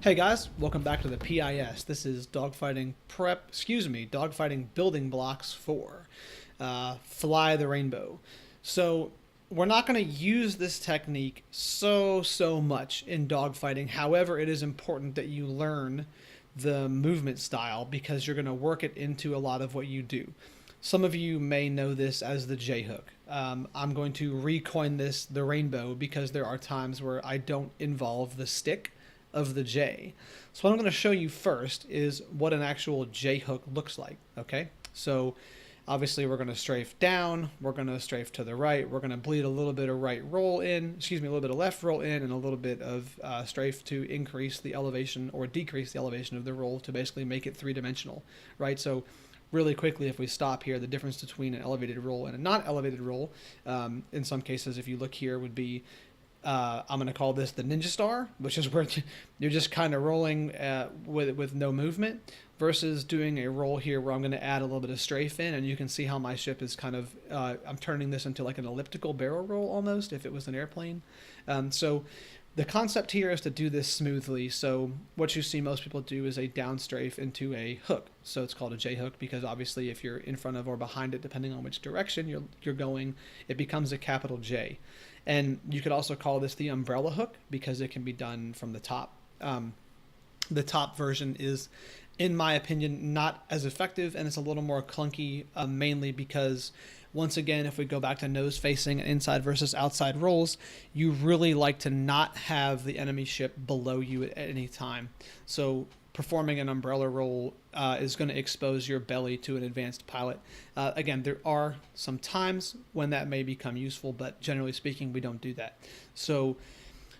Hey guys, welcome back to the PIS. This is Dogfighting Building Blocks for Fly the Rainbow. So we're not going to use this technique so much in dogfighting. However, it is important that you learn the movement style because you're going to work it into a lot of what you do. Some of you may know this as the J hook. I'm going to recoin this the rainbow because there are times where I don't involve the stick of the J. So what I'm going to show you first is what an actual J hook looks like. Okay, so obviously we're going to strafe down, we're going to strafe to the right, we're going to bleed a little bit of right roll in, a little bit of left roll in, and a little bit of strafe to increase the elevation or decrease the elevation of the roll to basically make it three-dimensional, right? So really quickly, if we stop here, the difference between an elevated roll and a not elevated roll, in some cases, if you look here, would be I'm going to call this the ninja star, which is where you're just kind of rolling with no movement, versus doing a roll here where I'm going to add a little bit of strafe in, and you can see how my ship is kind of, I'm turning this into like an elliptical barrel roll almost, if it was an airplane. So the concept here is to do this smoothly. So what you see most people do is a down strafe into a hook. So it's called a J hook because obviously if you're in front of or behind it, depending on which direction you're going, it becomes a capital J. And you could also call this the umbrella hook because it can be done from the top. The top version is, in my opinion, not as effective, and it's a little more clunky, mainly because, once again, if we go back to nose facing and inside versus outside rolls, you really like to not have the enemy ship below you at any time. So performing an umbrella roll is going to expose your belly to an advanced pilot. Again, there are some times when that may become useful, but generally speaking, we don't do that. So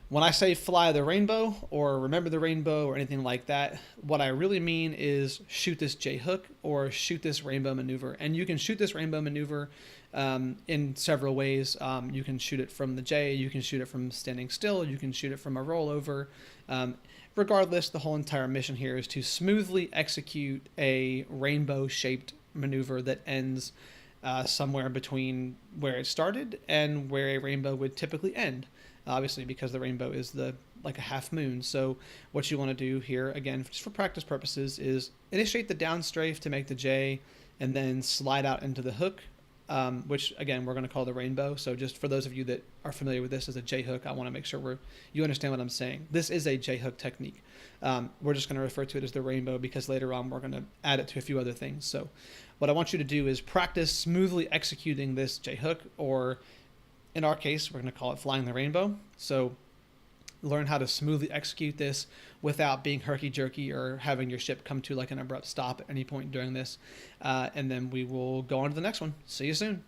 when I say fly the rainbow or remember the rainbow or anything like that, what I really mean is shoot this J hook or shoot this rainbow maneuver. And you can shoot this rainbow maneuver in several ways. You can shoot it from the J, you can shoot it from standing still, you can shoot it from a rollover. Regardless, the whole entire mission here is to smoothly execute a rainbow-shaped maneuver that ends somewhere between where it started and where a rainbow would typically end. Obviously, because the rainbow is like a half moon. So what you want to do here, again, just for practice purposes, is initiate the down strafe to make the J, and then slide out into the hook, which again we're going to call the rainbow. So just for those of you that are familiar with this as a J hook, I want to make sure you understand what I'm saying. This is a J hook technique. We're just going to refer to it as the rainbow because later on we're going to add it to a few other things. So what I want you to do is practice smoothly executing this J hook, or in our case, we're going to call it flying the rainbow. So learn how to smoothly execute this without being herky-jerky or having your ship come to like an abrupt stop at any point during this. And then we will go on to the next one. See you soon.